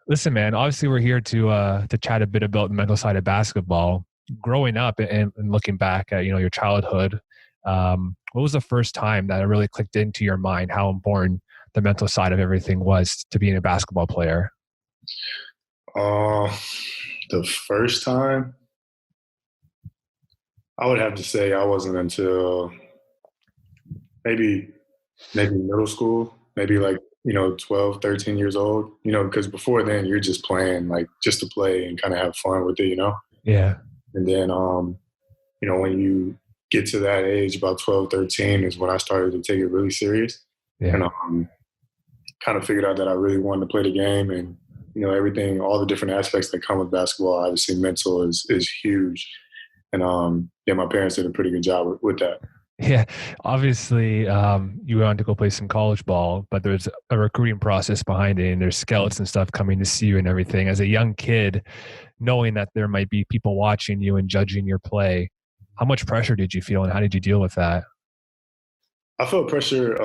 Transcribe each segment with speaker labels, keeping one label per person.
Speaker 1: Listen, man, obviously we're here to chat a bit about the mental side of basketball. Growing up and looking back at, your childhood, what was the first time that it really clicked into your mind how important the mental side of everything was to being a basketball player?
Speaker 2: Uh, the first time, I would have to say I wasn't until maybe middle school, maybe like, 12, 13 years old, because before then you're just playing, like just to play and kind of have fun with it.
Speaker 1: Yeah.
Speaker 2: And then, when you get to that age, about 12, 13 is when I started to take it really serious.
Speaker 1: Yeah.
Speaker 2: And kind of figured out that I really wanted to play the game and, everything, all the different aspects that come with basketball. Obviously mental is huge. And my parents did a pretty good job with that.
Speaker 1: Yeah, obviously, you went on to go play some college ball, but there's a recruiting process behind it, and there's scouts and stuff coming to see you and everything. As a young kid, knowing that there might be people watching you and judging your play, how much pressure did you feel, and how did you deal with that?
Speaker 2: I felt pressure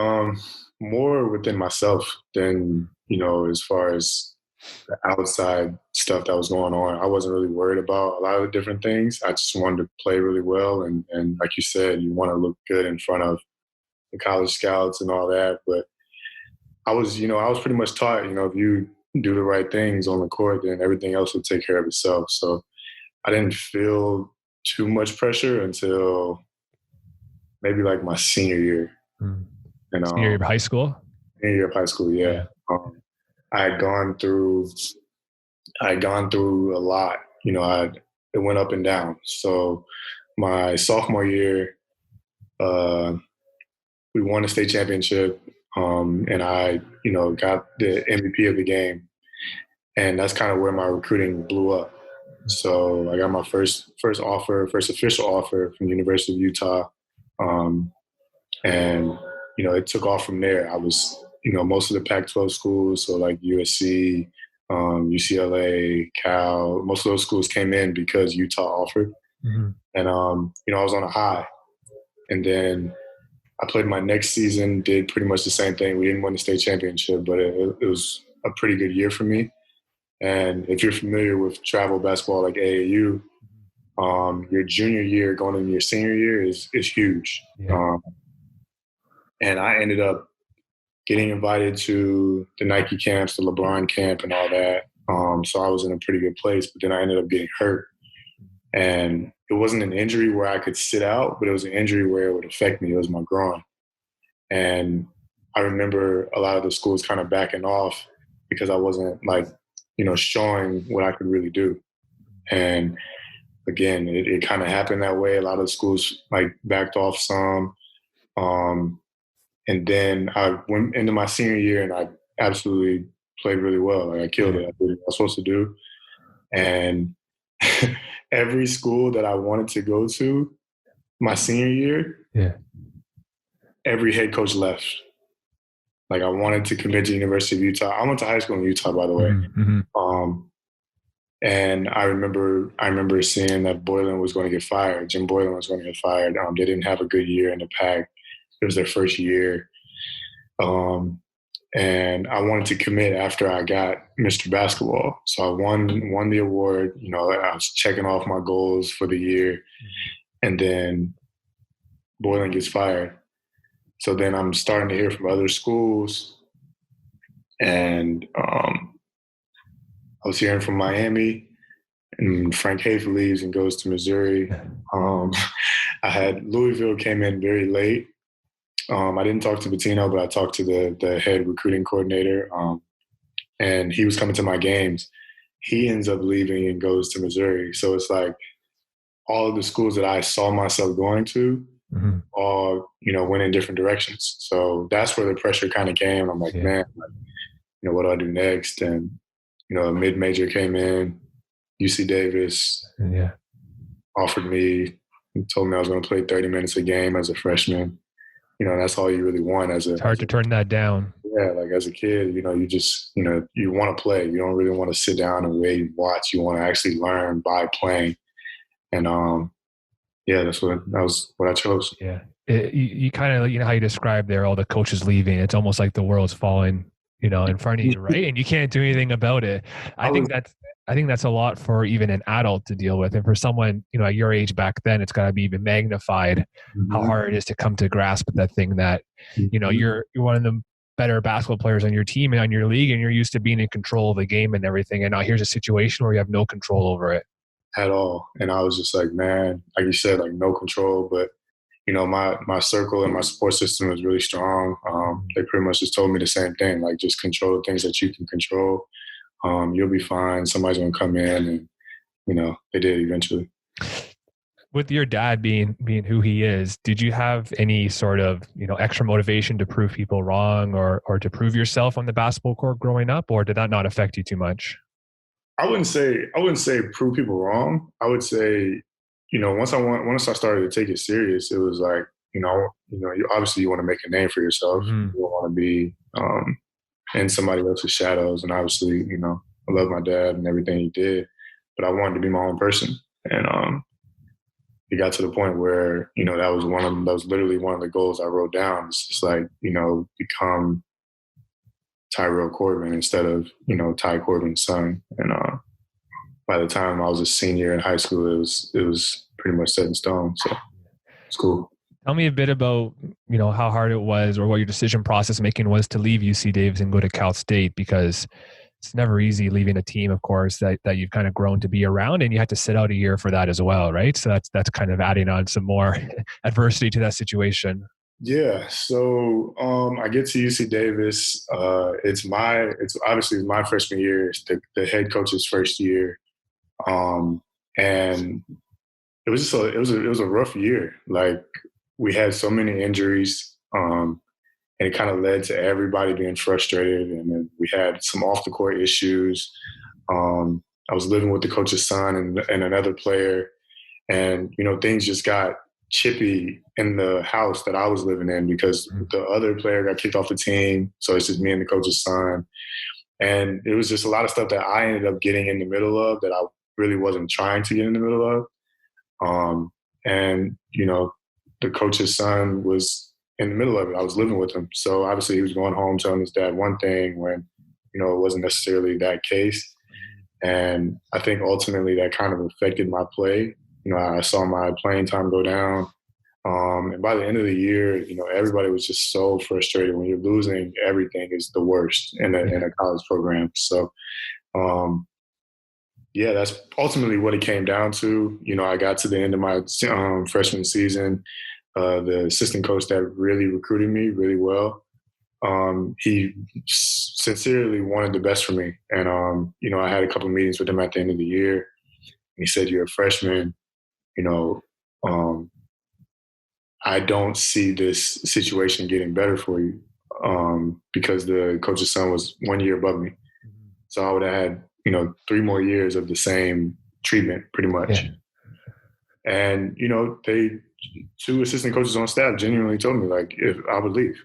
Speaker 2: more within myself than, as far as the outside stuff that was going on. I wasn't really worried about a lot of the different things. I just wanted to play really well. And like you said, you want to look good in front of the college scouts and all that. But I was pretty much taught, if you do the right things on the court, then everything else will take care of itself. So I didn't feel too much pressure until maybe like my senior year. And
Speaker 1: Senior year of high school?
Speaker 2: Senior year of high school, yeah. I had gone through a lot. It went up and down. So my sophomore year, we won the state championship, and I, got the MVP of the game, and that's kind of where my recruiting blew up. So I got my first official offer from the University of Utah, and it took off from there. I was, most of the Pac-12 schools, so like USC, UCLA, Cal, most of those schools came in because Utah offered. Mm-hmm. And, I was on a high. And then I played my next season, did pretty much the same thing. We didn't win the state championship, but it was a pretty good year for me. And if you're familiar with travel basketball like AAU, your junior year going into your senior year is huge. Yeah. And I ended up getting invited to the Nike camps, the LeBron camp and all that. So I was in a pretty good place, but then I ended up getting hurt. And it wasn't an injury where I could sit out, but it was an injury where it would affect me. It was my groin. And I remember a lot of the schools kind of backing off because I wasn't showing what I could really do. And again, it kind of happened that way. A lot of the schools backed off some. And then I went into my senior year and I absolutely played really well. I killed it. I did what I was supposed to do. And every school that I wanted to go to my senior year, every head coach left. I wanted to commit to the University of Utah. I went to high school in Utah, by the way. Mm-hmm. And I remember seeing that Boylan was going to get fired. Jim Boylan was going to get fired. They didn't have a good year in the Pac. It was their first year. And I wanted to commit after I got Mr. Basketball. So I won the award. I was checking off my goals for the year. And then Boylan gets fired. So then I'm starting to hear from other schools. And I was hearing from Miami, and Frank Haith leaves and goes to Missouri. I had Louisville came in very late. I didn't talk to Bettino, but I talked to the head recruiting coordinator, and he was coming to my games. He ends up leaving and goes to Missouri. So it's like all of the schools that I saw myself going to all, went in different directions. So that's where the pressure kind of came. I'm like, man, what do I do next? And, MidMajor came in, UC Davis offered me, told me I was going to play 30 minutes a game as a freshman. That's all you really want
Speaker 1: it's hard to turn that down.
Speaker 2: Yeah, as a kid, you just, you want to play. You don't really want to sit down and wait and watch. You want to actually learn by playing. And that was what I chose.
Speaker 1: Yeah. You kind of, how you described there, all the coaches leaving, it's almost like the world's falling in front of you, right? And you can't do anything about it. I think that's a lot for even an adult to deal with. And for someone, at your age back then, it's got to be even magnified how hard it is to come to grasp with that thing that, you're one of the better basketball players on your team and on your league, and you're used to being in control of the game and everything. And now here's a situation where you have no control over it.
Speaker 2: At all. And I was just like, man, like you said, like no control. But, my circle and my support system is really strong. They pretty much just told me the same thing, like just control the things that you can control. You'll be fine. Somebody's going to come in, and, they did eventually.
Speaker 1: With your dad being who he is, did you have any sort of, extra motivation to prove people wrong or to prove yourself on the basketball court growing up, or did that not affect you too much?
Speaker 2: I wouldn't say prove people wrong. I would say, once I started to take it serious, it was like, you obviously you want to make a name for yourself. You don't want to be in somebody else's shadows. And obviously, I love my dad and everything he did, but I wanted to be my own person. And it got to the point where, that was literally one of the goals I wrote down. It's just like, become Tyrell Corbin instead of, Ty Corbin's son. And by the time I was a senior in high school, it was pretty much set in stone. So it's cool.
Speaker 1: Tell me a bit about, how hard it was or what your decision process making was to leave UC Davis and go to Cal State, because it's never easy leaving a team, of course, that you've kind of grown to be around, and you had to sit out a year for that as well, right? So that's kind of adding on some more adversity to that situation.
Speaker 2: Yeah. So I get to UC Davis. It's obviously my freshman year. It's the head coach's first year. And it was a rough year. Like, we had so many injuries, and it kind of led to everybody being frustrated. And then we had some off the court issues. I was living with the coach's son and another player, and things just got chippy in the house that I was living in because the other player got kicked off the team. So it's just me and the coach's son. And it was just a lot of stuff that I ended up getting in the middle of that I really wasn't trying to get in the middle of. And, the coach's son was in the middle of it. I was living with him. So obviously he was going home telling his dad one thing when, it wasn't necessarily that case. And I think ultimately that kind of affected my play. I saw my playing time go down. And by the end of the year, everybody was just so frustrated. When you're losing, everything is the worst in a college program. So, that's ultimately what it came down to. I got to the end of my freshman season. The assistant coach that really recruited me really well, he sincerely wanted the best for me. And, I had a couple of meetings with him at the end of the year. He said, "You're a freshman. I don't see this situation getting better for you because the coach's son was 1 year above me. So I would have had, 3 more years of the same treatment pretty much." Yeah. And, two assistant coaches on staff genuinely told me, like, if I would leave,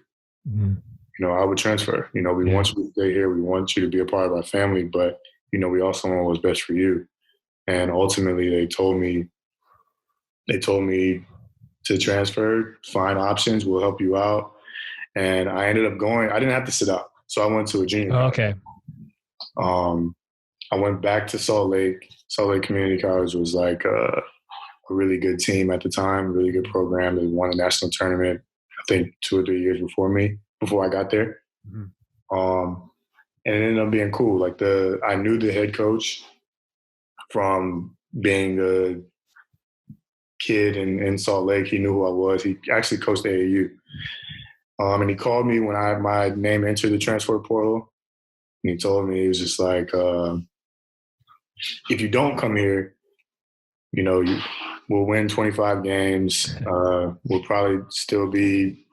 Speaker 2: I would transfer. We want you to stay here. We want you to be a part of our family, but, we also want what's best for you. And ultimately they told me to transfer, find options, we'll help you out. And I ended up going. I didn't have to sit out. So I went to a junior college.
Speaker 1: Okay.
Speaker 2: I went back to Salt Lake. Salt Lake Community College was like a really good team at the time, really good program. They won a national tournament, I think 2 or 3 years before I got there. And it ended up being cool. Like I knew the head coach from being a kid in Salt Lake. He knew who I was. He actually coached AAU. And he called me when I had my name entered the transfer portal. And he told me, he was just like, if you don't come here, we'll win 25 games. We'll probably still be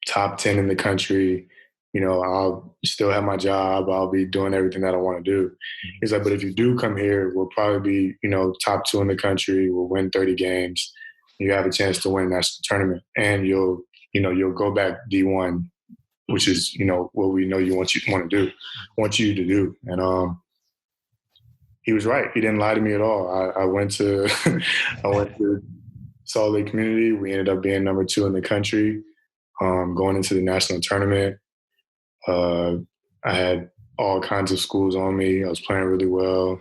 Speaker 2: top 10 in the country. I'll still have my job. I'll be doing everything that I want to do. He's like, but if you do come here, we'll probably be, top 2 in the country. We'll win 30 games. You have a chance to win a national tournament, and you'll go back D1, which is, what we know you want you to do. And he was right. He didn't lie to me at all. I went to Salt Lake Community. We ended up being number 2 in the country, going into the national tournament. I I had all kinds of schools on me. I was playing really well.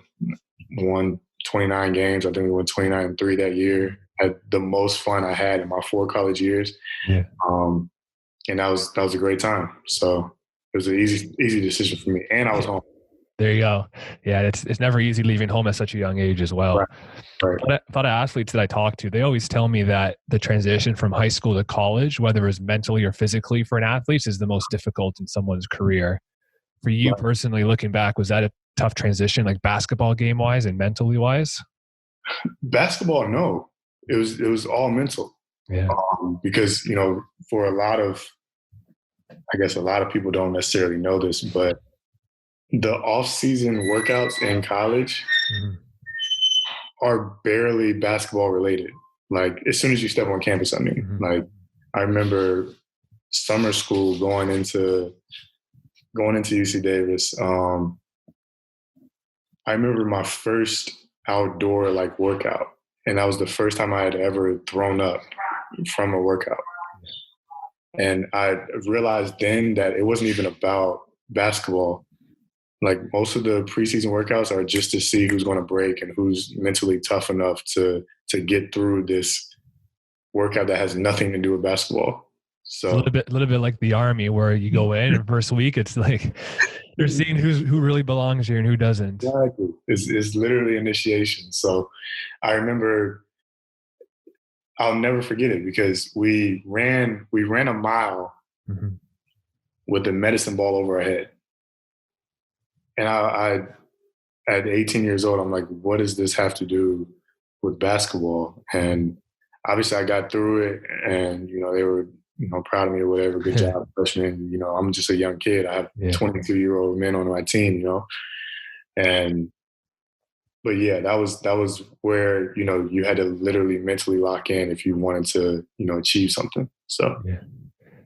Speaker 2: Won 29 games. I think we won 29-3 that year. Had the most fun I had in my 4 college years.
Speaker 1: Yeah.
Speaker 2: And that was a great time. So it was an easy decision for me. And I was home.
Speaker 1: There you go. Yeah, it's never easy leaving home at such a young age as well.
Speaker 2: Right.
Speaker 1: A lot of athletes that I talk to, they always tell me that the transition from high school to college, whether it's mentally or physically for an athlete, is the most difficult in someone's career. For you personally, looking back, was that a tough transition, like basketball game wise and mentally wise?
Speaker 2: Basketball, no. It was all mental.
Speaker 1: Yeah.
Speaker 2: Because, for a lot of people don't necessarily know this, but the off-season workouts in college are barely basketball related. Like, as soon as you step on campus, like, I remember summer school going into UC Davis. I remember my first outdoor workout, and that was the first time I had ever thrown up from a workout. And I realized then that it wasn't even about basketball. Like, most of the preseason workouts are just to see who's going to break and who's mentally tough enough to get through this workout that has nothing to do with basketball. So
Speaker 1: a little bit like the Army, where you go in and first week, it's like you're seeing who really belongs here and who doesn't.
Speaker 2: Exactly. It's literally initiation. So I remember, I'll never forget it, because we ran a mile with a medicine ball over our head. And I at 18 years old, I'm like, what does this have to do with basketball? And obviously I got through it, and, they were, proud of me or whatever. Good job, freshman. I'm just a young kid. I have 22-year-old men on my team, But yeah, that was where, you had to literally mentally lock in if you wanted to, achieve something. So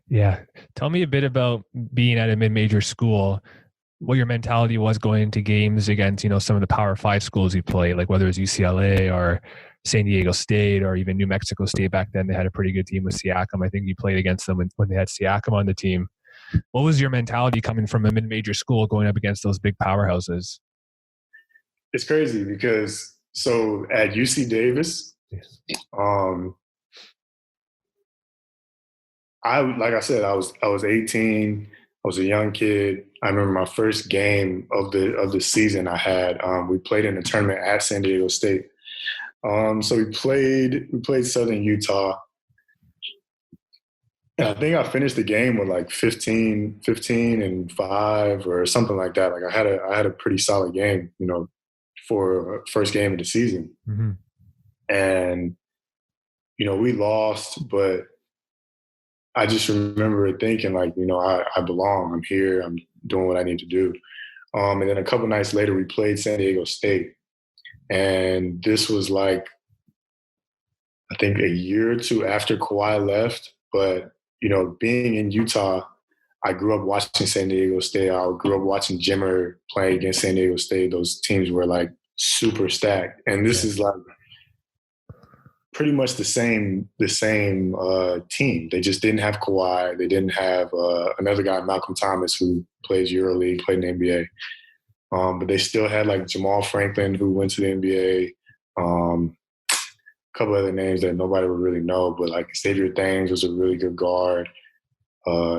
Speaker 1: yeah. Tell me a bit about being at a mid-major school, what your mentality was going into games against, some of the Power 5 schools you played, like whether it's UCLA or San Diego State or even New Mexico State. Back then they had a pretty good team with Siakam. I think you played against them when they had Siakam on the team. What was your mentality coming from a mid-major school going up against those big powerhouses?
Speaker 2: It's crazy because at UC Davis, like I said, I was 18. I was a young kid. I remember my first game of the season I had. We played in a tournament at San Diego State. So we played Southern Utah. And I think I finished the game with 15 and 5 or something like that. Like, I had a pretty solid game, for first game of the season. And, we lost, but I just remember thinking I belong. I'm here. I'm doing what I need to do. And then a couple nights later, we played San Diego State. And this was I think a year or two after Kawhi left. But, being in Utah, I grew up watching San Diego State. I grew up watching Jimmer play against San Diego State. Those teams were super stacked. And this is pretty much the same team. They just didn't have Kawhi. They didn't have another guy, Malcolm Thomas, who plays EuroLeague, played in the NBA. But they still had Jamal Franklin, who went to the NBA. A couple other names that nobody would really know, but Xavier Thames was a really good guard.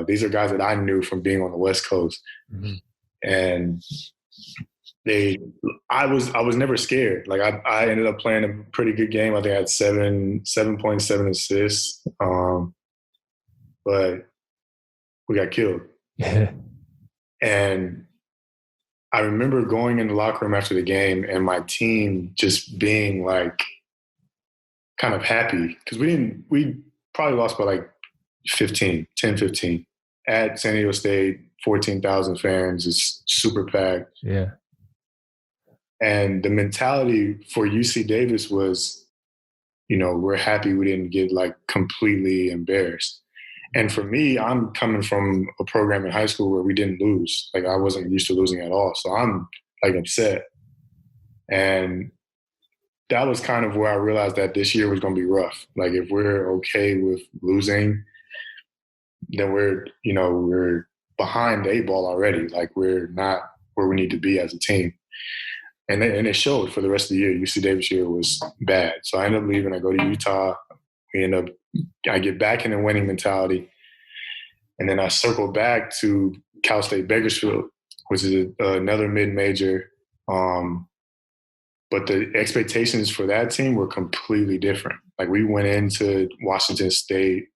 Speaker 2: These are guys that I knew from being on the West Coast. And I was never scared. I ended up playing a pretty good game. I think I had 7.7 assists. But we got killed. And I remember going in the locker room after the game and my team just being kind of happy, because we probably lost by 10, 15 at San Diego State. 14,000 fans, is super packed.
Speaker 1: Yeah.
Speaker 2: And the mentality for UC Davis was, we're happy we didn't get completely embarrassed. And for me, I'm coming from a program in high school where we didn't lose. I wasn't used to losing at all. So I'm upset. And that was kind of where I realized that this year was going to be rough. If we're okay with losing, then we're behind the 8 ball already. Like, we're not where we need to be as a team. And it showed for the rest of the year. UC Davis year was bad. So I ended up leaving. I go to Utah. I get back in the winning mentality. And then I circle back to Cal State Bakersfield, which is another mid-major. But the expectations for that team were completely different. Like, we went into Washington State.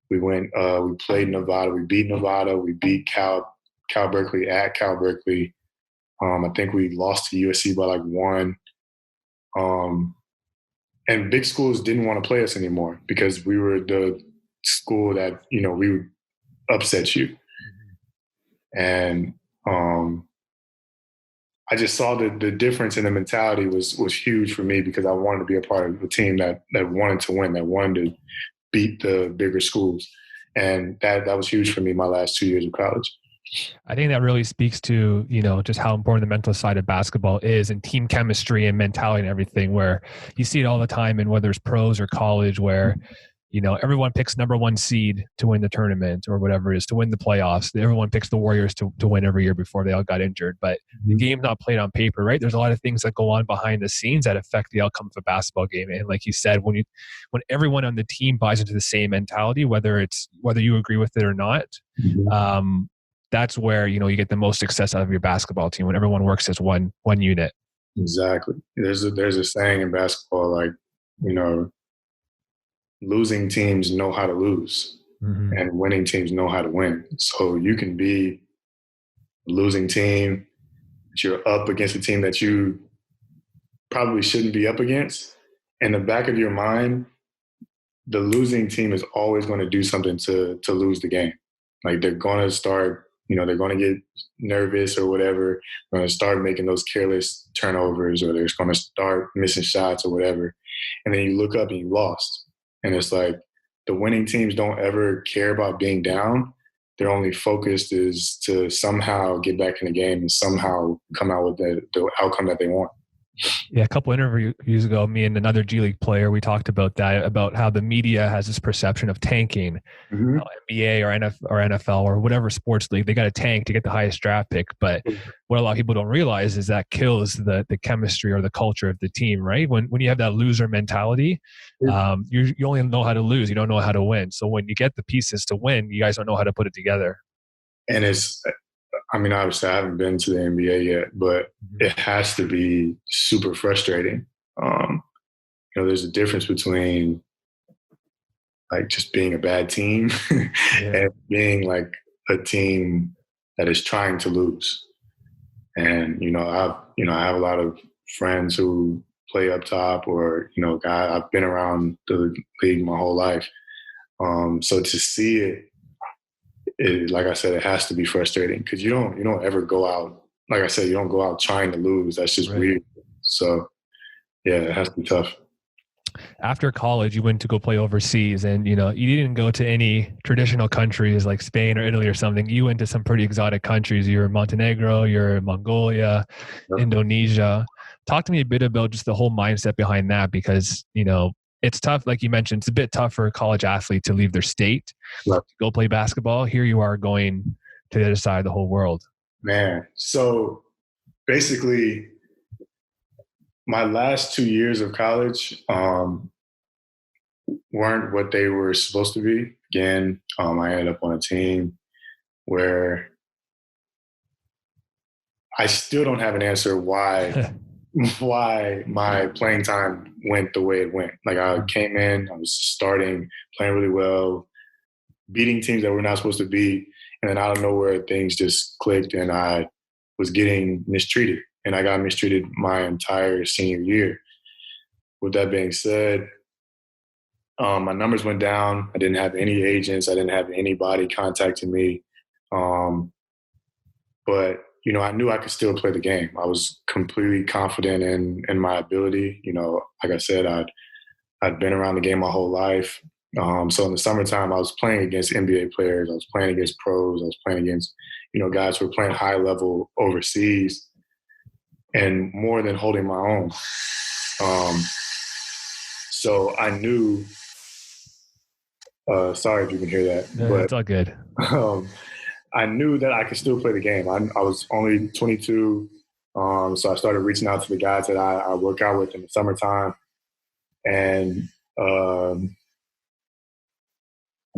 Speaker 2: We played Nevada. We beat Nevada. We beat Cal Berkeley at Cal Berkeley. I think we lost to USC by like 1. And big schools didn't want to play us anymore because we were the school that, we would upset you. And I just saw the difference in the mentality was huge for me because I wanted to be a part of a team that wanted to win, that wanted to beat the bigger schools. And that was huge for me my last 2 years of college.
Speaker 1: I think that really speaks to, just how important the mental side of basketball is, and team chemistry and mentality and everything, where you see it all the time in whether it's pros or college where, everyone picks number 1 seed to win the tournament or whatever it is, to win the playoffs. Everyone picks the Warriors to win every year before they all got injured. But the game's not played on paper, right? There's a lot of things that go on behind the scenes that affect the outcome of a basketball game. And like you said, when everyone on the team buys into the same mentality, whether you agree with it or not, that's where, you get the most success out of your basketball team, when everyone works as one unit.
Speaker 2: Exactly. There's a saying in basketball, like, losing teams know how to lose, and winning teams know how to win. So you can be a losing team, but you're up against a team that you probably shouldn't be up against. In the back of your mind, the losing team is always going to do something to lose the game. Like, they're going to start, they're going to get nervous or whatever. They're going to start making those careless turnovers, or they're just going to start missing shots or whatever. And then you look up and you lost. And it's like, the winning teams don't ever care about being down. Their only focus is to somehow get back in the game and somehow come out with the outcome that they want.
Speaker 1: Yeah, a couple interviews ago, me and another G League player, we talked about that, about how the media has this perception of tanking. NBA or NFL or whatever sports league, they got to tank to get the highest draft pick. But what a lot of people don't realize is that kills the chemistry or the culture of the team, right? When you have that loser mentality, you only know how to lose. You don't know how to win. So when you get the pieces to win, you guys don't know how to put it together.
Speaker 2: And obviously I haven't been to the NBA yet, but it has to be super frustrating. There's a difference between like just being a bad team and being like a team that is trying to lose. And, I have a lot of friends who play up top, or, I've been around the league my whole life. So to see it, like I said, it has to be frustrating because you don't ever go out. Like I said, you don't go out trying to lose. That's just weird. So yeah, it has to be tough.
Speaker 1: After college, you went to go play overseas, and you didn't go to any traditional countries like Spain or Italy or something. You went to some pretty exotic countries. You're in Montenegro, you're in Mongolia, Indonesia. Talk to me a bit about just the whole mindset behind that, because it's tough. Like you mentioned, it's a bit tough for a college athlete to leave their state to go play basketball. Here you are going to the other side of the whole world.
Speaker 2: Man, so basically, my last 2 years of college weren't what they were supposed to be. Again, I ended up on a team where I still don't have an answer why my playing time went the way it went. Like, I came in, I was starting, playing really well, beating teams that we're not supposed to beat, and then out of nowhere, things just clicked, and I was getting mistreated. And I got mistreated my entire senior year. With that being said, my numbers went down. I didn't have any agents. I didn't have anybody contacting me. But, I knew I could still play the game. I was completely confident in my ability. Like I said, I'd been around the game my whole life. So in the summertime, I was playing against NBA players. I was playing against pros. I was playing against, guys who were playing high level overseas. And more than holding my own. So I knew, sorry if you can hear that.
Speaker 1: No,
Speaker 2: but
Speaker 1: it's all good.
Speaker 2: I knew that I could still play the game. I was only 22, so I started reaching out to the guys that I work out with in the summertime. And I'm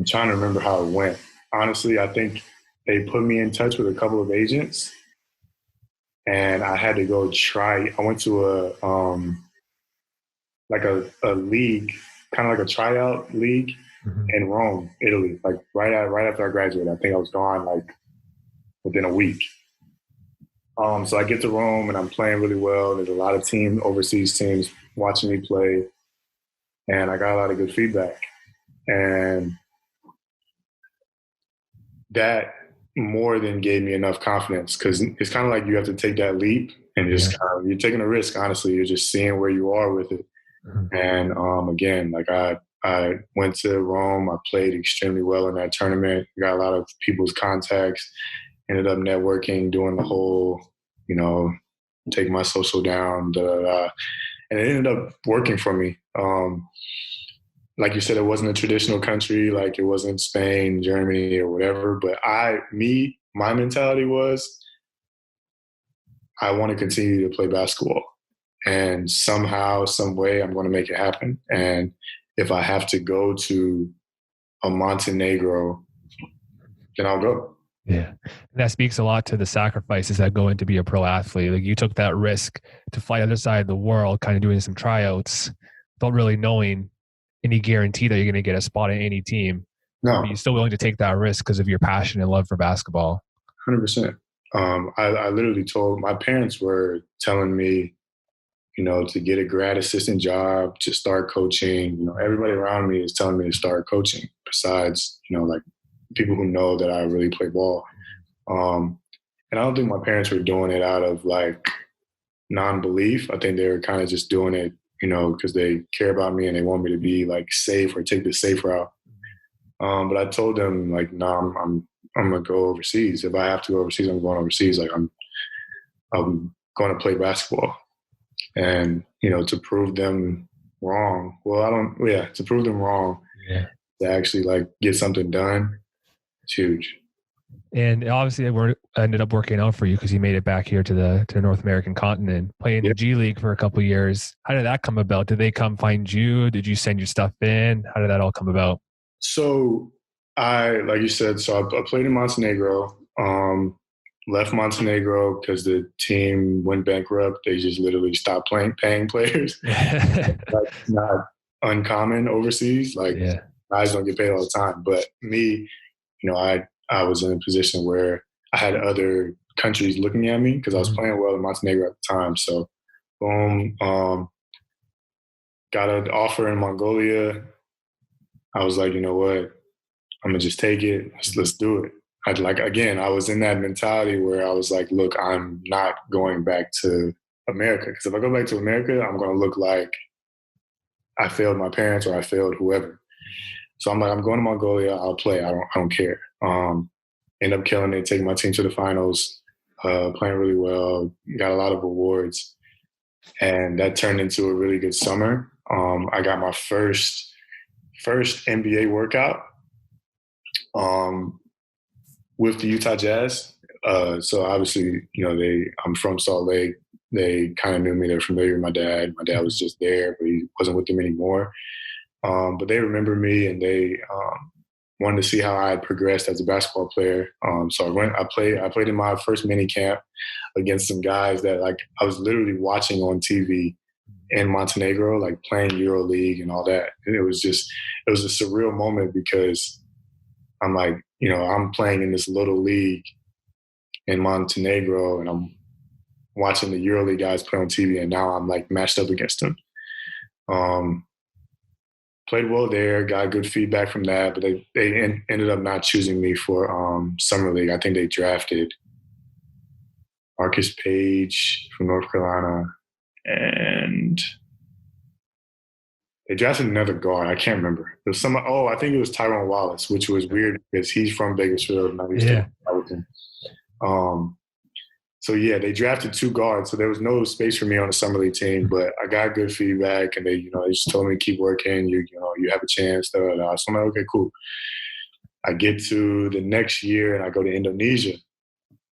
Speaker 2: trying to remember how it went. Honestly, I think they put me in touch with a couple of agents, and I had to go try. I went to a league, kind of like a tryout league in Rome, Italy. Like right after I graduated, I think I was gone like within a week. So I get to Rome and I'm playing really well. There's a lot of overseas teams watching me play, and I got a lot of good feedback. And that more than gave me enough confidence, because it's kind of like you have to take that leap and just you're taking a risk. Honestly, you're just seeing where you are with it. And again, like I went to Rome. I played extremely well in that tournament. Got a lot of people's contacts. Ended up networking, doing the whole, take my social down, and it ended up working for me. Like you said, it wasn't a traditional country, like it wasn't Spain, Germany, or whatever. But my mentality was, I want to continue to play basketball. And somehow, some way, I'm going to make it happen. And if I have to go to a Montenegro, then I'll go.
Speaker 1: Yeah. And that speaks a lot to the sacrifices that go into be a pro athlete. Like you took that risk to fly the other side of the world, kind of doing some tryouts, without really knowing any guarantee that you're going to get a spot in any team.
Speaker 2: No.
Speaker 1: But you're still willing to take that risk because of your passion and love for basketball.
Speaker 2: 100%. I literally told, my parents were telling me, to get a grad assistant job, to start coaching. Everybody around me is telling me to start coaching, besides, like people who know that I really play ball. And I don't think my parents were doing it out of like non-belief. I think they were kind of just doing it, because they care about me and they want me to be like safe or take the safe route. But I told them like, no, I'm going to go overseas. If I have to go overseas, I'm going overseas. Like I'm going to play basketball. And, to prove them wrong. To prove them wrong, to actually like get something done, it's huge.
Speaker 1: And obviously it ended up working out for you because you made it back here to the North American continent, playing the G League for a couple of years. How did that come about? Did they come find you? Did you send your stuff in? How did that all come about?
Speaker 2: So like you said, I played in Montenegro, left Montenegro because the team went bankrupt. They just literally stopped paying players. That's not uncommon overseas. Like guys don't get paid all the time. But me, I was in a position where I had other countries looking at me because I was playing well in Montenegro at the time. So, boom, got an offer in Mongolia. I was like, you know what? I'm going to just take it. Let's do it. I was in that mentality where I was like, look, I'm not going back to America. Because if I go back to America, I'm going to look like I failed my parents or I failed whoever. So I'm like, I'm going to Mongolia. I'll play. I don't care. End up killing it, taking my team to the finals, playing really well, got a lot of awards. And that turned into a really good summer. I got my first NBA workout with the Utah Jazz. So obviously, I'm from Salt Lake. They kind of knew me. They're familiar with my dad. My dad was just there, but he wasn't with them anymore. But they remember me, and they wanted to see how I had progressed as a basketball player. So I played in my first mini camp against some guys that like I was literally watching on TV in Montenegro, like playing EuroLeague and all that. And it was a surreal moment because I'm like, I'm playing in this little league in Montenegro and I'm watching the EuroLeague guys play on TV, and now I'm like matched up against them. Played well there, got good feedback from that, but they ended up not choosing me for Summer League. I think they drafted Marcus Page from North Carolina, and they drafted another guard. I can't remember. There's I think it was Tyrell Wallace, which was weird because he's from Bakersfield and I used to play with him. So yeah, they drafted two guards, so there was no space for me on the Summer League team. But I got good feedback, and they just told me to keep working. You have a chance. So I'm like, okay, cool. I get to the next year and I go to Indonesia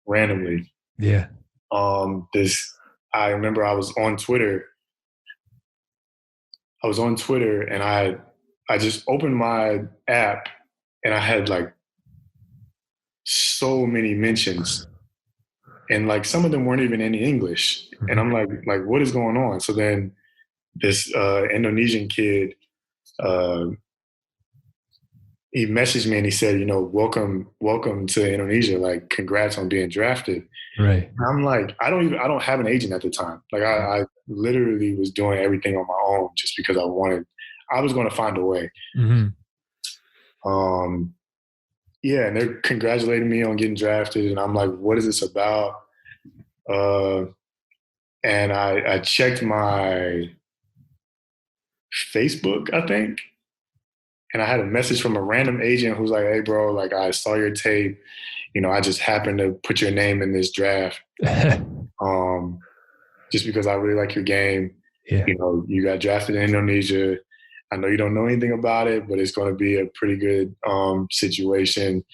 Speaker 2: randomly.
Speaker 1: Yeah.
Speaker 2: I remember I was on Twitter. And I just opened my app and I had like so many mentions. And like some of them weren't even in English. And I'm like, what is going on? So then this Indonesian kid, he messaged me and he said, welcome to Indonesia. Like, congrats on being drafted.
Speaker 1: Right.
Speaker 2: And I'm like, I don't have an agent at the time. Like I literally was doing everything on my own just because I was going to find a way.
Speaker 1: Mm-hmm.
Speaker 2: Yeah. And they're congratulating me on getting drafted. And I'm like, what is this about? And I checked my Facebook, I think. And I had a message from a random agent who's like, hey, bro, like I saw your tape. I just happened to put your name in this draft just because I really like your game.
Speaker 1: Yeah.
Speaker 2: You got drafted in Indonesia. I know you don't know anything about it, but it's going to be a pretty good situation.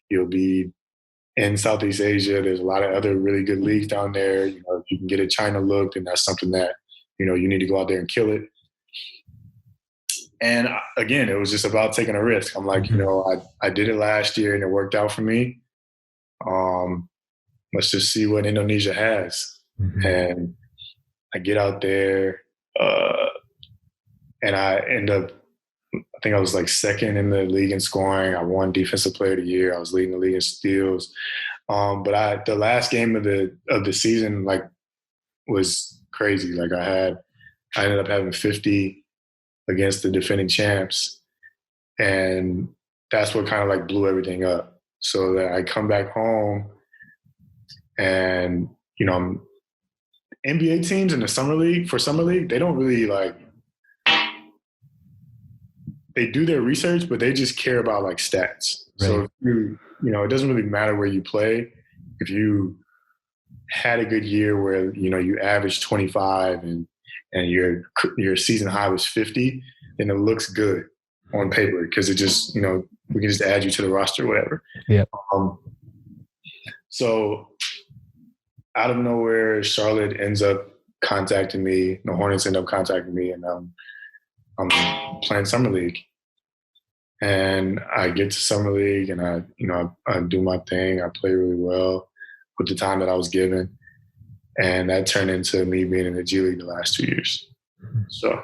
Speaker 2: You'll be in Southeast Asia. There's a lot of other really good leagues down there. If you can get a China look, then that's something that, you need to go out there and kill it. And again, it was just about taking a risk. I'm like, I did it last year and it worked out for me. Let's just see what Indonesia has. Mm-hmm. And I get out there and I end up, I think I was like second in the league in scoring. I won Defensive Player of the Year. I was leading the league in steals. But the last game of the season like was crazy. Like I ended up having 50 against the defending champs. And that's what kind of like blew everything up. So that I come back home and, NBA teams in the summer league, they don't really like, they do their research, but they just care about like stats. Right. So if it doesn't really matter where you play. If you had a good year where, you averaged 25 and your season high was 50, then it looks good on paper because it just, we can just add you to the roster or whatever.
Speaker 1: Yeah.
Speaker 2: So out of nowhere, Charlotte ends up contacting me. The Hornets end up contacting me, and I'm playing summer league. And I get to summer league, and I do my thing. I play really well with the time that I was given. And that turned into me being in the G League the last 2 years. So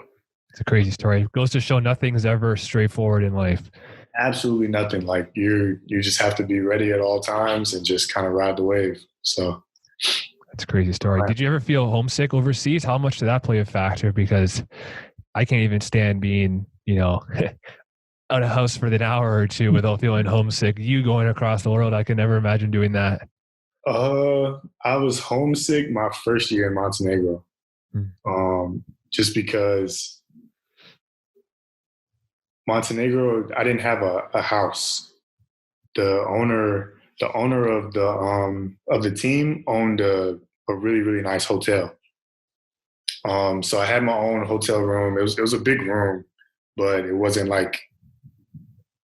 Speaker 1: it's a crazy story. It goes to show nothing's ever straightforward in life.
Speaker 2: Absolutely nothing. Like you just have to be ready at all times and just kind of ride the wave. So
Speaker 1: that's a crazy story. Did you ever feel homesick overseas? How much did that play a factor? Because I can't even stand being, out of house for an hour or two without feeling homesick. You going across the world, I can never imagine doing that.
Speaker 2: I was homesick my first year in Montenegro, just because Montenegro, I didn't have a house. The owner of the team owned a really, really nice hotel. So I had my own hotel room. It was a big room, but it wasn't like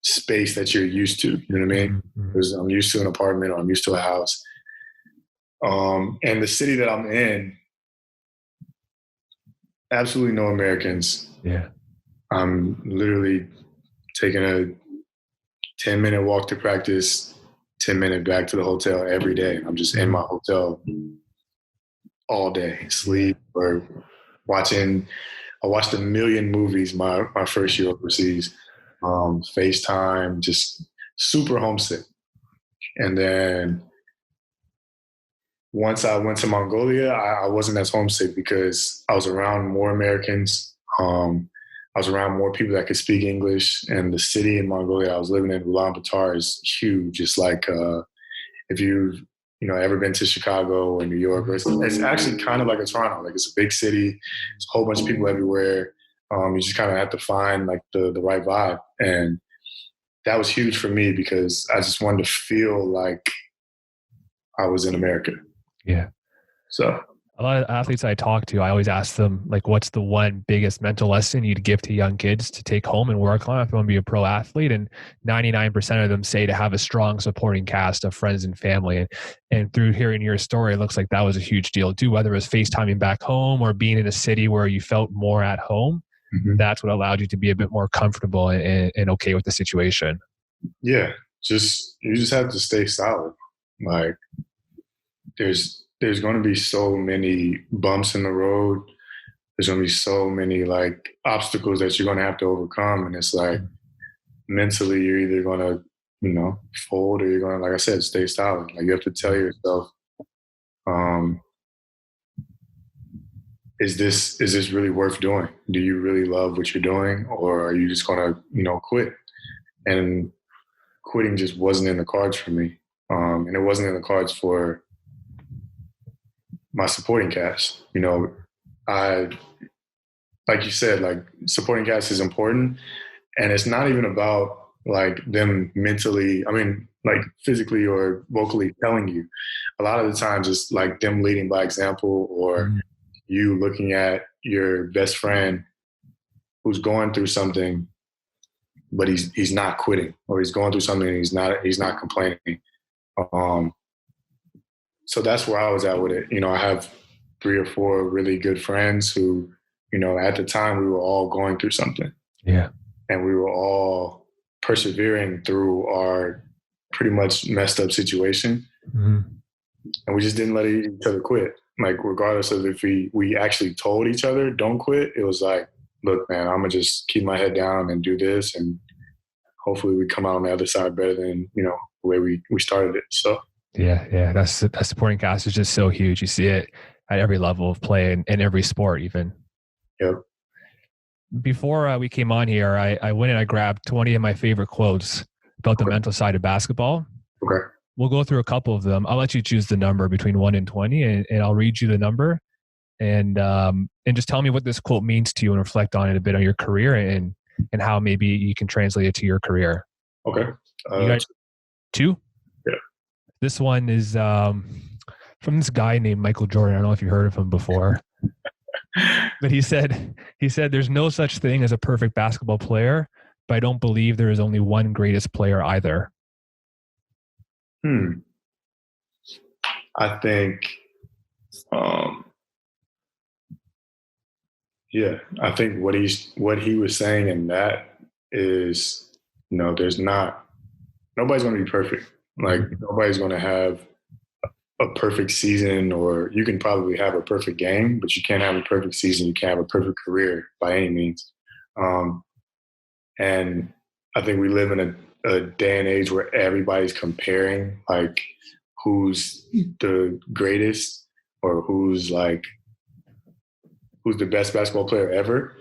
Speaker 2: space that you're used to. You know what I mean? Mm-hmm. I'm used to an apartment or I'm used to a house. And the city that I'm in, absolutely no Americans.
Speaker 1: Yeah.
Speaker 2: I'm literally taking a 10-minute walk to practice, 10-minute back to the hotel every day. I'm just in my hotel all day, sleep or watching. I watched a million movies my first year overseas, FaceTime, just super homesick. And then once I went to Mongolia, I wasn't as homesick because I was around more Americans. I was around more people that could speak English, and the city in Mongolia I was living in, Ulaanbaatar, is huge. It's like if you've ever been to Chicago or New York, it's actually kind of like a Toronto. Like it's a big city, it's a whole bunch of people everywhere. You just kind of have to find like the right vibe, and that was huge for me because I just wanted to feel like I was in America.
Speaker 1: Yeah.
Speaker 2: So
Speaker 1: A lot of athletes I talk to, I always ask them, like, what's the one biggest mental lesson you'd give to young kids to take home and work on if you want to be a pro athlete? And 99% of them say to have a strong supporting cast of friends and family. And through hearing your story, it looks like that was a huge deal too, whether it was FaceTiming back home or being in a city where you felt more at home. Mm-hmm. That's what allowed you to be a bit more comfortable and okay with the situation.
Speaker 2: Yeah. You just have to stay solid. Like, there's going to be so many bumps in the road. There's going to be so many like obstacles that you're going to have to overcome. And it's like mentally you're either going to, fold, or you're going to, like I said, stay solid. Like, you have to tell yourself, is this really worth doing? Do you really love what you're doing? Or are you just going to, quit? And quitting just wasn't in the cards for me. And it wasn't in the cards for my supporting cast. I, like you said, like, supporting cast is important, and it's not even about like them mentally, like physically or vocally telling you. A lot of the times it's like them leading by example, or you looking at your best friend who's going through something, but he's not quitting, or he's going through something and he's not complaining. So that's where I was at with it. I have 3 or 4 really good friends who, at the time we were all going through something.
Speaker 1: Yeah.
Speaker 2: And we were all persevering through our pretty much messed up situation. Mm-hmm. And we just didn't let each other quit. Like, regardless of if we actually told each other, don't quit, it was like, look, man, I'm going to just keep my head down and do this. And hopefully we come out on the other side better than, the way we started it. So.
Speaker 1: Yeah. That supporting cast is just so huge. You see it at every level of play and in every sport, even.
Speaker 2: Yep.
Speaker 1: Before we came on here, I went and I grabbed 20 of my favorite quotes about the mental side of basketball.
Speaker 2: Okay.
Speaker 1: We'll go through a couple of them. I'll let you choose the number between 1 and 20, and I'll read you the number, and just tell me what this quote means to you and reflect on it a bit on your career and how maybe you can translate it to your career.
Speaker 2: Okay.
Speaker 1: You got 2?
Speaker 2: Yeah.
Speaker 1: This one is from this guy named Michael Jordan. I don't know if you heard of him before. But he said, there's no such thing as a perfect basketball player, but I don't believe there is only one greatest player either.
Speaker 2: I think, I think what he was saying in that is, nobody's going to be perfect. Like, nobody's going to have a perfect season, or you can probably have a perfect game, but you can't have a perfect season. You can't have a perfect career by any means. And I think we live in a day and age where everybody's comparing, like, who's the greatest, or who's the best basketball player ever.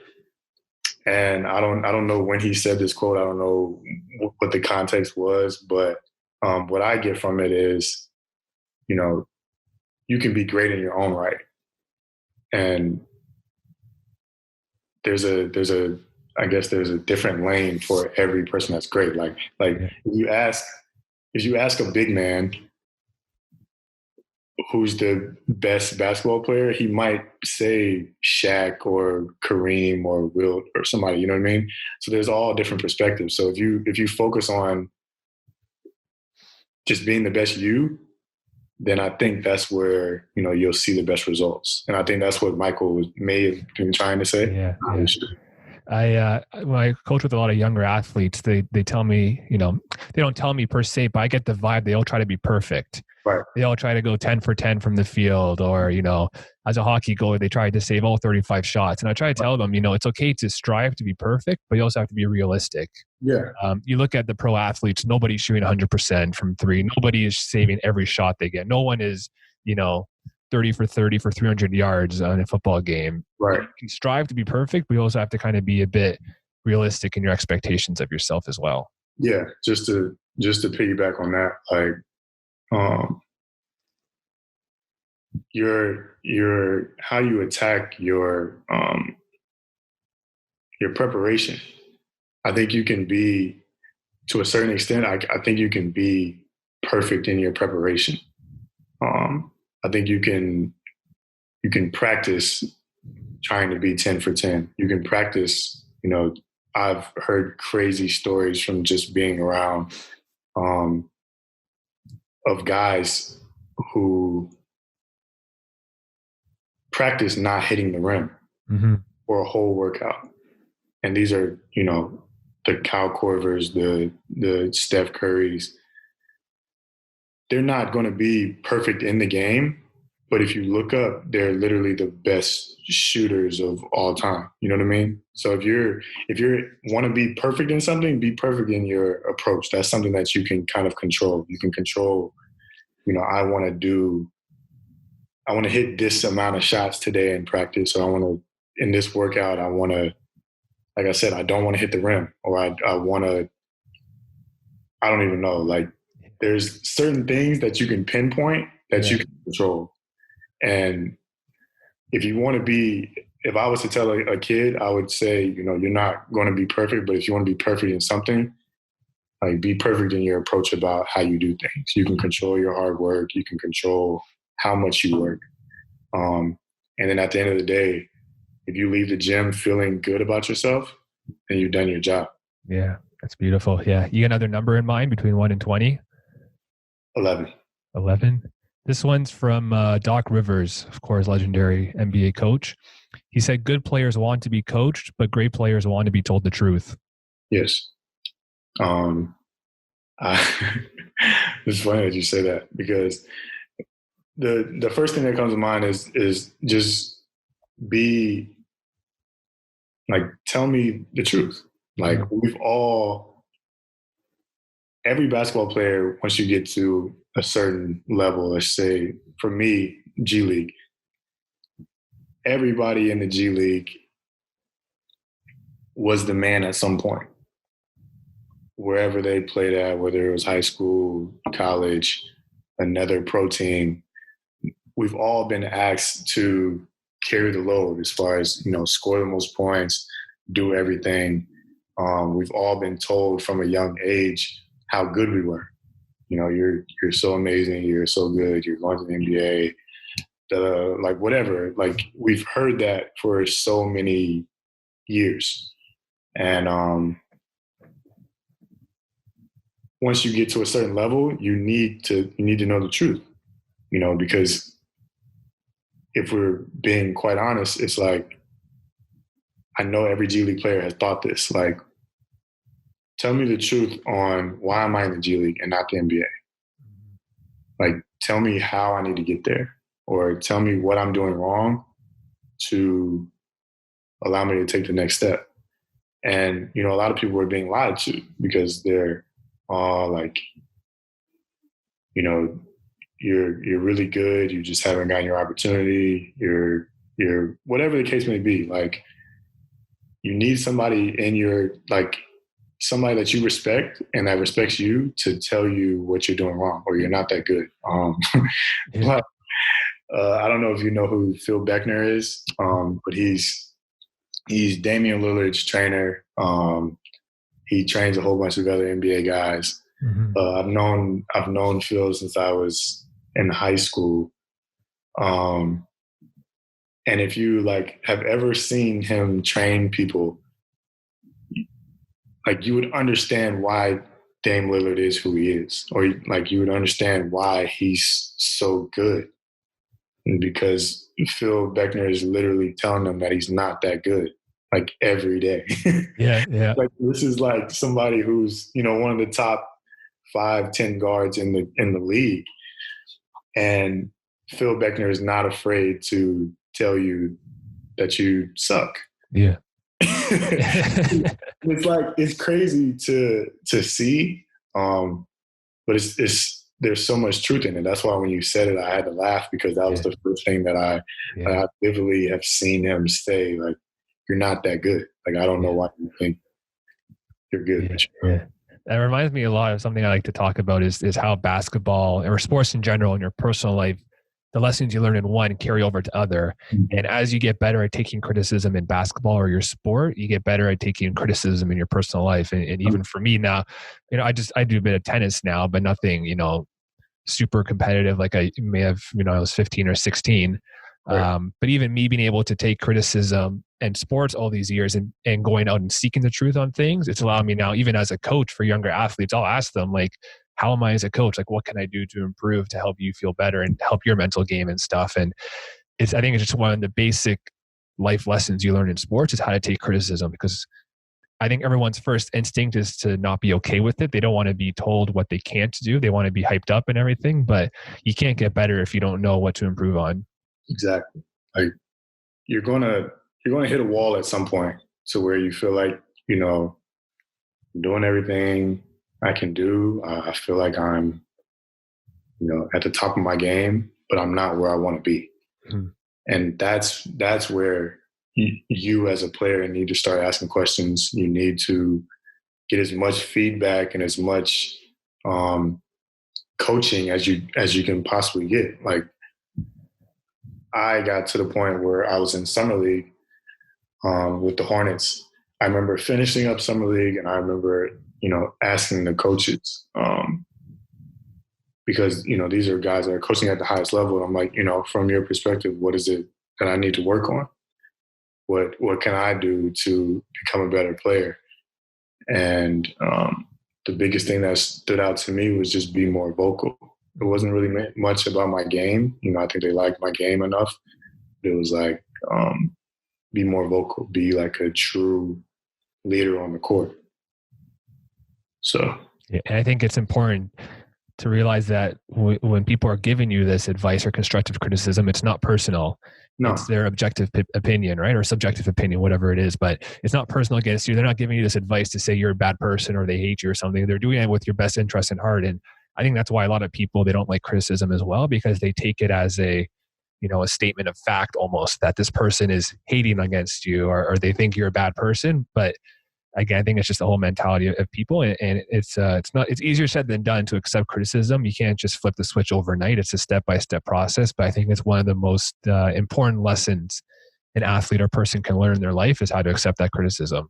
Speaker 2: And I don't know when he said this quote. I don't know what the context was, but what I get from it is, you can be great in your own right. And there's a different lane for every person that's great. Like if you ask a big man who's the best basketball player, he might say Shaq or Kareem or Wilt or somebody, you know what I mean? So there's all different perspectives. So if you focus on just being the best you, then I think that's where, you'll see the best results. And I think that's what Michael may have been trying to say.
Speaker 1: Yeah. When I coach with a lot of younger athletes, they tell me, they don't tell me per se, but I get the vibe they all try to be perfect.
Speaker 2: Right.
Speaker 1: They all try to go 10 for 10 from the field, or, as a hockey goalie, they try to save all 35 shots. And I try to tell them, it's okay to strive to be perfect, but you also have to be realistic.
Speaker 2: Yeah.
Speaker 1: You look at the pro athletes, nobody's shooting 100% from 3. Nobody is saving every shot they get. No one is, 30 for 30 for 300 yards on a football game.
Speaker 2: Right.
Speaker 1: You can strive to be perfect, but you also have to kind of be a bit realistic in your expectations of yourself as well.
Speaker 2: Yeah. Just to piggyback on that, like, your how you attack your preparation. I think you can be, to a certain extent, I think you can be perfect in your preparation. I think you can you can practice trying to be 10 for 10. You can practice, I've heard crazy stories from just being around of guys who practice not hitting the rim for a whole workout. And these are, the Kyle Korvers, the Steph Currys. They're not going to be perfect in the game, but if you look up, they're literally the best shooters of all time. You know what I mean? So if you want to be perfect in something, be perfect in your approach. That's something that you can kind of control. You can control, I want to hit this amount of shots today in practice. Or in this workout, I want to, like I said, I don't want to hit the rim, or I want to, I don't even know. Like, there's certain things that you can pinpoint that you can control. And if you want to be, if I was to tell a kid, I would say, you're not going to be perfect, but if you want to be perfect in something, like, be perfect in your approach about how you do things. You can control your hard work. You can control how much you work. And then at the end of the day, if you leave the gym feeling good about yourself, then you've done your job.
Speaker 1: Yeah, that's beautiful. Yeah. You got another number in mind between 1 and 20?
Speaker 2: 11.
Speaker 1: 11. This one's from Doc Rivers, of course, legendary NBA coach. He said, good players want to be coached, but great players want to be told the truth.
Speaker 2: Yes. It's funny that you say that, because the first thing that comes to mind is just be like, tell me the truth. Like, every basketball player, once you get to a certain level, let's say for me, G League, everybody in the G League was the man at some point, wherever they played at, whether it was high school, college, another pro team. We've all been asked to carry the load as far as, score the most points, do everything. We've all been told from a young age how good we were. You're so amazing. You're so good. You're going to the NBA, like whatever. Like, we've heard that for so many years. And once you get to a certain level, you need to know the truth, because if we're being quite honest, it's like, I know every G League player has thought this, like, tell me the truth on why am I in the G League and not the NBA? Like, tell me how I need to get there, or tell me what I'm doing wrong to allow me to take the next step. And, a lot of people are being lied to, because they're all like, you're really good. You just haven't gotten your opportunity. You're whatever the case may be. Like, you need somebody in your, like, somebody that you respect and that respects you to tell you what you're doing wrong, or you're not that good. But I don't know if you know who Phil Beckner is, but he's Damian Lillard's trainer. He trains a whole bunch of other NBA guys. I've known Phil since I was in high school. And if you have ever seen him train people, you would understand why Dame Lillard is who he is, or you would understand why he's so good. And because Phil Beckner is literally telling them that he's not that good, every day.
Speaker 1: Yeah.
Speaker 2: This is somebody who's, one of the top 5-10 guards in the league. And Phil Beckner is not afraid to tell you that you suck.
Speaker 1: Yeah.
Speaker 2: It's crazy to see, but it's there's so much truth in it. That's why when you said it, I had to laugh, because that was the first thing that I vividly have seen him say. You're not that good. I don't know why you think you're good.
Speaker 1: Yeah. That reminds me a lot of something I like to talk about is how basketball or sports in general in your personal life, the lessons you learn in one carry over to other. And as you get better at taking criticism in basketball or your sport, you get better at taking criticism in your personal life. And even for me now, I do a bit of tennis now, but nothing, super competitive like I may have, I was 15 or 16.
Speaker 2: Right.
Speaker 1: But even me being able to take criticism and sports all these years and going out and seeking the truth on things, it's allowed me now, even as a coach for younger athletes, I'll ask them like, how am I as a coach? Like, what can I do to improve to help you feel better and help your mental game and stuff? And I think it's just one of the basic life lessons you learn in sports is how to take criticism, because I think everyone's first instinct is to not be okay with it. They don't want to be told what they can't do. They want to be hyped up and everything, but you can't get better if you don't know what to improve on.
Speaker 2: Exactly. Like you're gonna hit a wall at some point to where you feel like, I'm doing everything I can do. I feel like I'm, at the top of my game, but I'm not where I want to be. Mm-hmm. And that's where you as a player need to start asking questions. You need to get as much feedback and as much coaching as you can possibly get. Like I got to the point where I was in summer league with the Hornets. I remember finishing up summer league, and I remember asking the coaches because these are guys that are coaching at the highest level. I'm like, from your perspective, what is it that I need to work on? What can I do to become a better player? And the biggest thing that stood out to me was just be more vocal. It wasn't really much about my game. I think they liked my game enough. It was like, be more vocal, be like a true leader on the court. So,
Speaker 1: yeah, and I think it's important to realize that when people are giving you this advice or constructive criticism, it's not personal. No. It's their objective opinion, right? Or subjective opinion, whatever it is. But it's not personal against you. They're not giving you this advice to say you're a bad person or they hate you or something. They're doing it with your best interest in heart. And I think that's why a lot of people, they don't like criticism as well, because they take it as a statement of fact almost, that this person is hating against you or they think you're a bad person. But again, I think it's just the whole mentality of people, and it's easier said than done to accept criticism. You can't just flip the switch overnight. It's a step-by-step process, but I think it's one of the most important lessons an athlete or person can learn in their life is how to accept that criticism.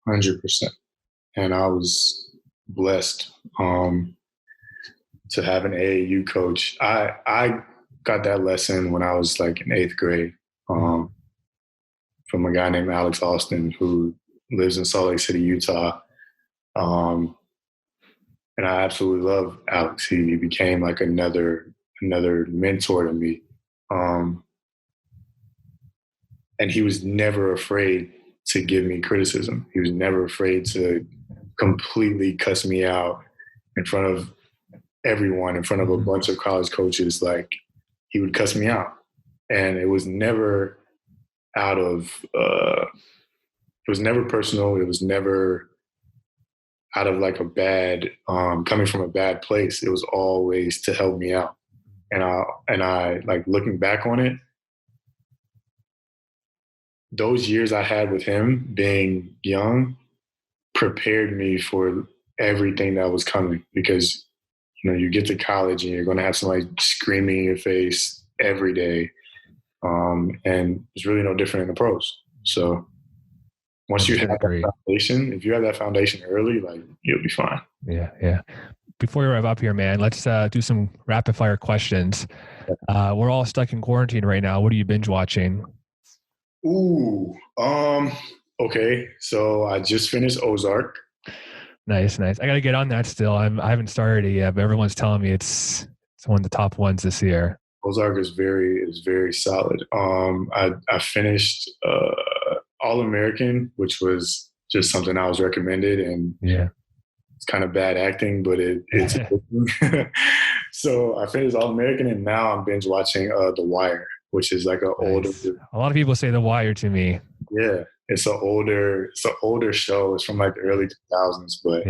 Speaker 2: 100%. And I was blessed to have an AAU coach. I got that lesson when I was like in 8th grade from a guy named Alex Austin, who lives in Salt Lake City, Utah. And I absolutely love Alex. He became like another mentor to me. And he was never afraid to give me criticism. He was never afraid to completely cuss me out in front of everyone, in front of a bunch of college coaches. Like, he would cuss me out. And it was never out of it was never personal. It was never out of like a bad, coming from a bad place. It was always to help me out. And I like looking back on it, those years I had with him being young prepared me for everything that was coming, because, you get to college and you're going to have somebody screaming in your face every day. And it's really no different in the pros. So once you have that foundation, if you have that foundation early, like, you'll be fine.
Speaker 1: Yeah. Before we wrap up here, man, let's do some rapid fire questions. We're all stuck in quarantine right now. What are you binge watching?
Speaker 2: Ooh, okay. So I just finished Ozark.
Speaker 1: Nice. I got to get on that still. I haven't started it yet, but everyone's telling me it's one of the top ones this year.
Speaker 2: Ozark is very solid. I finished All-American, which was just something I was recommended, and it's kind of bad acting, but it's So I finished All-American, and now I'm binge watching The Wire, which is like older.
Speaker 1: A lot of people say The Wire to me.
Speaker 2: Yeah, it's an older show. It's from like the early 2000s, but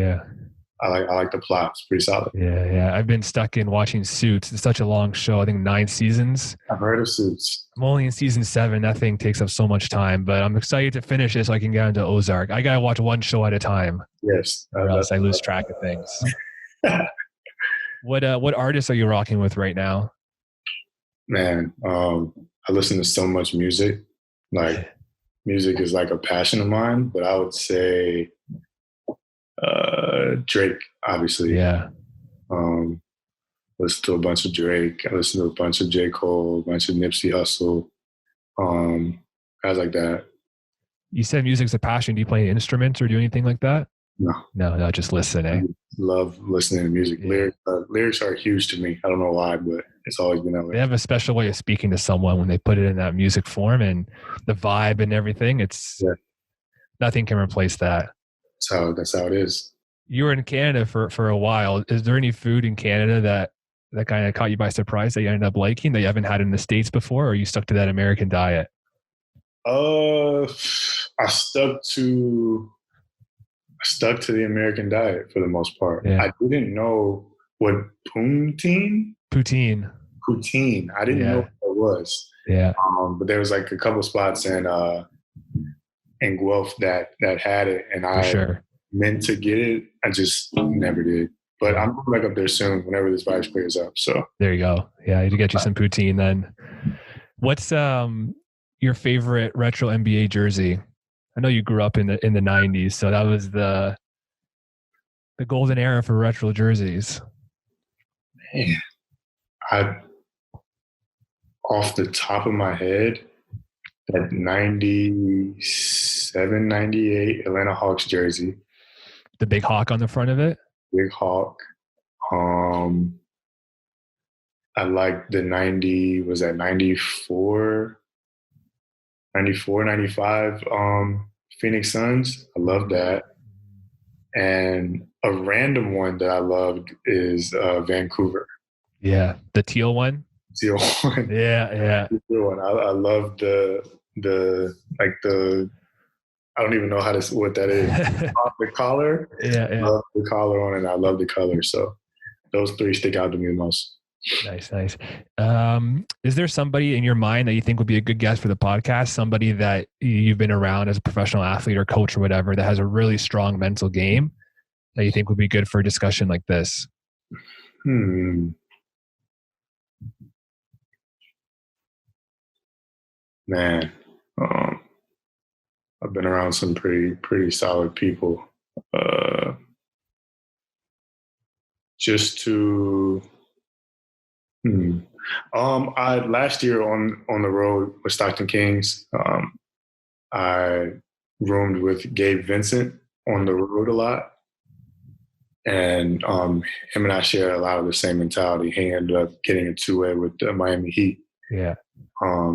Speaker 2: I like the plot. It's pretty solid.
Speaker 1: Yeah. I've been stuck in watching Suits. It's such a long show. I think 9 seasons.
Speaker 2: I've heard of Suits.
Speaker 1: I'm only in season 7. That thing takes up so much time, but I'm excited to finish it so I can get into Ozark. I got to watch one show at a time.
Speaker 2: Yes.
Speaker 1: Or else I lose track of things. What artists are you rocking with right now?
Speaker 2: Man, I listen to so much music. Like, music is like a passion of mine, but I would say Drake, obviously.
Speaker 1: Yeah.
Speaker 2: Listen to a bunch of Drake. I listen to a bunch of J. Cole, a bunch of Nipsey Hussle. Guys like that.
Speaker 1: You said music's a passion. Do you play instruments or do anything like that?
Speaker 2: No,
Speaker 1: just listen, eh?
Speaker 2: I love listening to music. Yeah. Lyrics are huge to me. I don't know why, but it's always been that way.
Speaker 1: They have a special way of speaking to someone when they put it in that music form, and the vibe and everything. Nothing can replace that.
Speaker 2: That's how it is.
Speaker 1: You were in Canada for a while. Is there any food in Canada that kind of caught you by surprise that you ended up liking that you haven't had in the States before, or are you stuck to that American diet?
Speaker 2: I stuck to the American diet for the most part. Yeah. I didn't know what poutine. I didn't know what it was.
Speaker 1: Yeah.
Speaker 2: But there was like a couple spots in Guelph that had it, and I meant to get it. I just never did. But I'm going back up there soon whenever this virus clears up. So
Speaker 1: there you go. Yeah, I need to get you some poutine then. What's your favorite retro NBA jersey? I know you grew up in the 90s, so that was the golden era for retro jerseys.
Speaker 2: Man, off the top of my head, that 97, 98 Atlanta Hawks jersey.
Speaker 1: The big hawk on the front of it?
Speaker 2: Big hawk. I like the 94, 95 Phoenix Suns. I love that. And a random one that I loved is Vancouver.
Speaker 1: Yeah, the teal one.
Speaker 2: Teal one.
Speaker 1: Yeah.
Speaker 2: The teal one. I love the I don't even know what that is. The collar.
Speaker 1: Yeah.
Speaker 2: I love the collar on it. I love the color. So those three stick out to me the most.
Speaker 1: Nice. Is there somebody in your mind that you think would be a good guest for the podcast? Somebody that you've been around as a professional athlete or coach or whatever that has a really strong mental game that you think would be good for a discussion like this?
Speaker 2: Man, I've been around some pretty solid people. I last year on the road with Stockton Kings, I roomed with Gabe Vincent on the road a lot, and him and I shared a lot of the same mentality. He ended up getting a two-way with the Miami Heat.
Speaker 1: Yeah.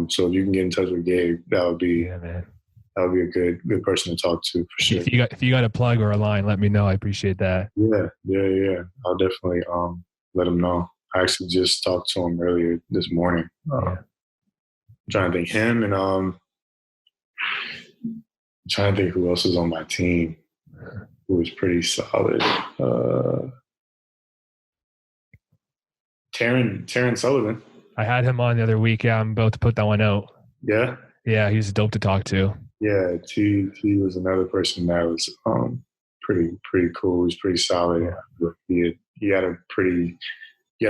Speaker 2: So if you can get in touch with Gabe, that would be a good person to talk to for sure.
Speaker 1: If you got a plug or a line, let me know. I appreciate that.
Speaker 2: Yeah. I'll definitely let him know. I actually just talked to him earlier this morning. I'm trying to think him, and I'm trying to think who else is on my team who was pretty solid. Terrence Sullivan.
Speaker 1: I had him on the other week. Yeah, I'm about to put that one out.
Speaker 2: Yeah?
Speaker 1: Yeah, he's dope to talk to.
Speaker 2: Yeah, he was another person that was pretty cool. He was pretty solid. Yeah. He had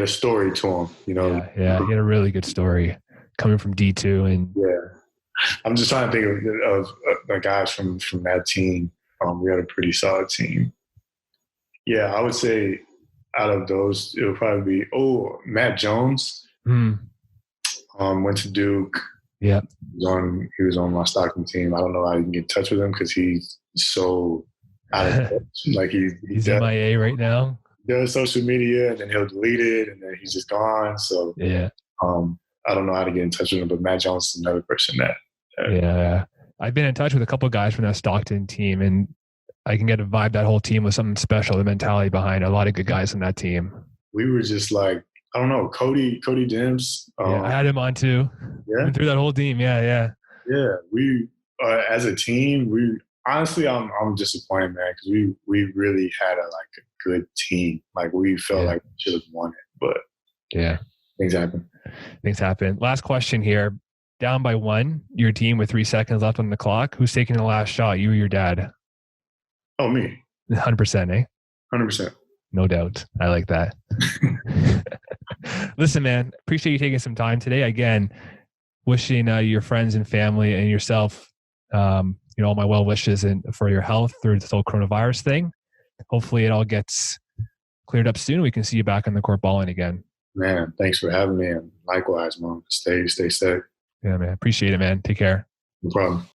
Speaker 2: a story to him, you know.
Speaker 1: Yeah, he had a really good story coming from D2. And
Speaker 2: I'm just trying to think of the guys from that team. We had a pretty solid team. Yeah, I would say out of those, it would probably be Matt Jones. Went to Duke.
Speaker 1: Yeah,
Speaker 2: he was on my Stockton team. I don't know how you can get in touch with him because he's so out of touch. Like he's
Speaker 1: MIA right now.
Speaker 2: He does social media and then he'll delete it and then he's just gone. So I don't know how to get in touch with him. But Matt Jones is another person that.
Speaker 1: I've been in touch with a couple of guys from that Stockton team, and I can get a vibe that whole team was something special. The mentality behind a lot of good guys in that team.
Speaker 2: We were just like, I don't know, Cody Dims.
Speaker 1: I had him on too.
Speaker 2: Yeah.
Speaker 1: Went through that whole team. Yeah.
Speaker 2: Yeah. We, as a team, honestly, I'm disappointed, man, because we really had a good team. Like we felt like we should have won it, but things happen.
Speaker 1: Last question here. Down by 1, your team with 3 seconds left on the clock. Who's taking the last shot? You or your dad?
Speaker 2: Oh, me.
Speaker 1: 100%, eh?
Speaker 2: 100%.
Speaker 1: No doubt. I like that. Listen, man, appreciate you taking some time today. Again, wishing your friends and family and yourself, all my well wishes and for your health through this whole coronavirus thing. Hopefully it all gets cleared up soon. We can see you back on the court balling again.
Speaker 2: Man, thanks for having me. And likewise, Mom. Stay safe.
Speaker 1: Yeah, man. Appreciate it, man. Take care.
Speaker 2: No problem.